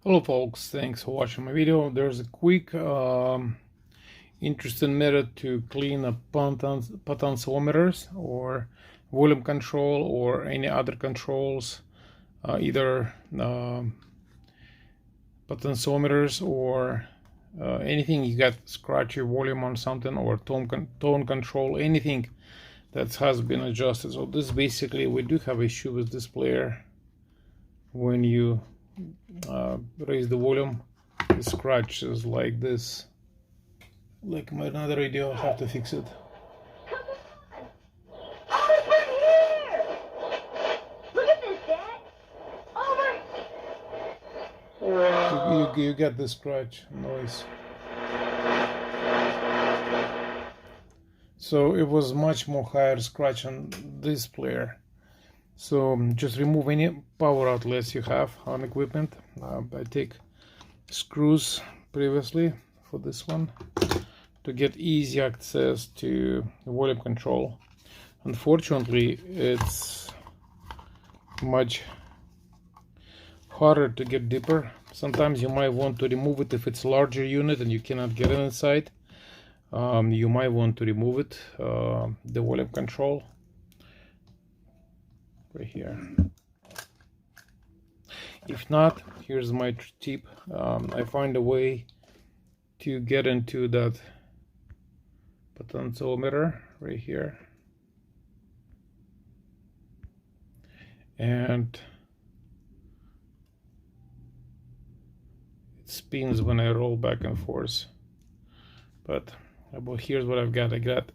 Hello folks, thanks for watching my video. There's a quick interesting method to clean up potentiometers or volume control or any other controls, either potentiometers or anything you got scratchy volume on something, or tone control, anything that has been adjusted. So this basically, we do have issue with this player. When you raise the volume, it scratches like this. Like my another video, I have to fix it. You get the scratch noise. So it was much more higher scratch on this player. So just remove any power outlets you have on equipment. I take screws previously for this one to get easy access to volume control. Unfortunately, it's much harder to get deeper. Sometimes you might want to remove it if it's a larger unit and you cannot get it inside. You might want to remove it, the volume control right here. If not, here's my tip. I find a way to get into that potentiometer right here, and it spins when I roll back and forth. But here's what I've got. I got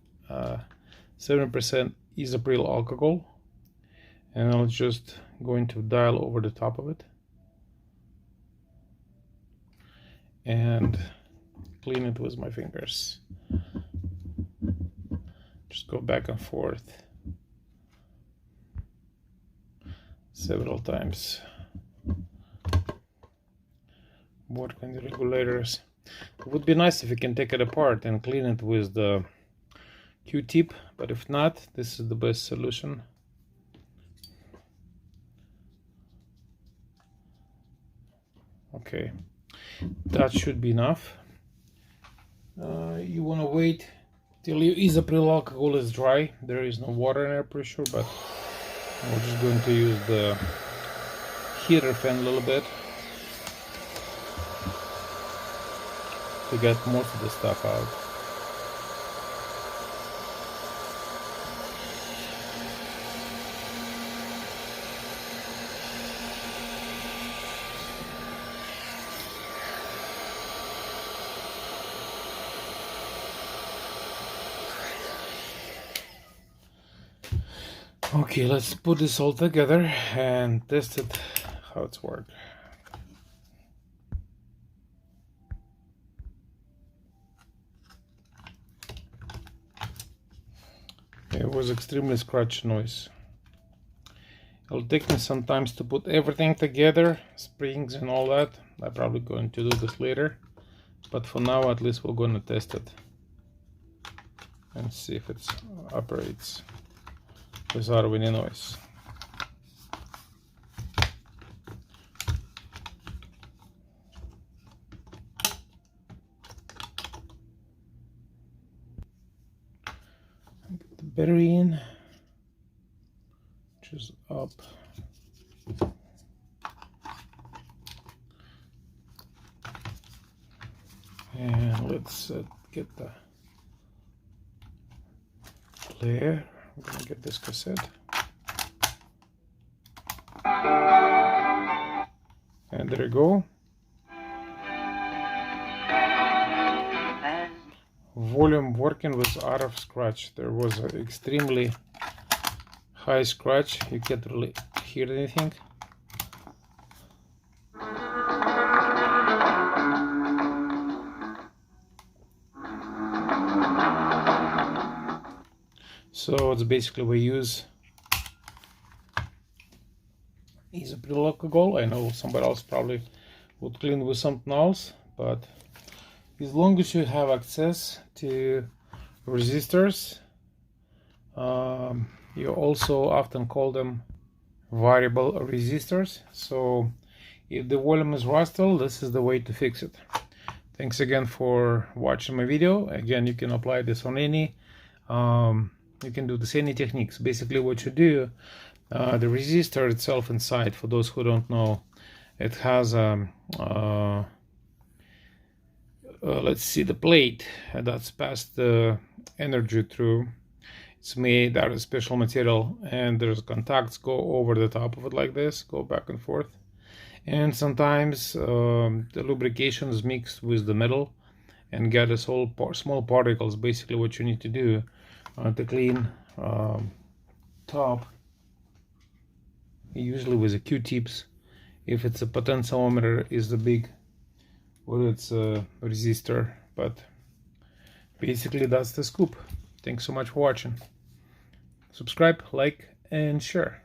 7% isoprene alcohol, and I'm just going to dial over the top of it and clean it with my fingers. Just go back and forth several times. Work on the regulators. It would be nice if you can take it apart and clean it with the Q-tip, but if not, this is the best solution. Okay, that should be enough. You want to wait till your isoprene alcohol is dry. There is no water in there, pretty sure, but we're just going to use the heater fan a little bit to get most of the stuff out. Okay, let's put this all together and test it, how it's worked. It was extremely scratch noise. It'll take me some time to put everything together, springs and all that. I'm probably going to do this later, but for now at least we're going to test it and see if it operates without any noise. Put the battery in, just up. And let's get the player. I'm gonna get this cassette. And there you go. Volume working was out of scratch. There was an extremely high scratch. You can't really hear anything. So it's basically we use isoprene alcohol. I know somebody else probably would clean with something else, but as long as you have access to resistors, you also often call them variable resistors. So If the volume is rusted, this is the way to fix it. Thanks again for watching my video. Again, you can apply this on any, you can do this any techniques. Basically what you do, the resistor itself inside, for those who don't know, it has let's see, the plate that's passed the energy through. It's made out of special material, and there's contacts go over the top of it like this, go back and forth. And sometimes the lubrication is mixed with the metal and get a small particles. Basically what you need to do to clean top, usually with a Q-tips. If it's a potentiometer, is the big, or it's a resistor. But basically that's the scoop. Thanks so much for watching. Subscribe, like, and share.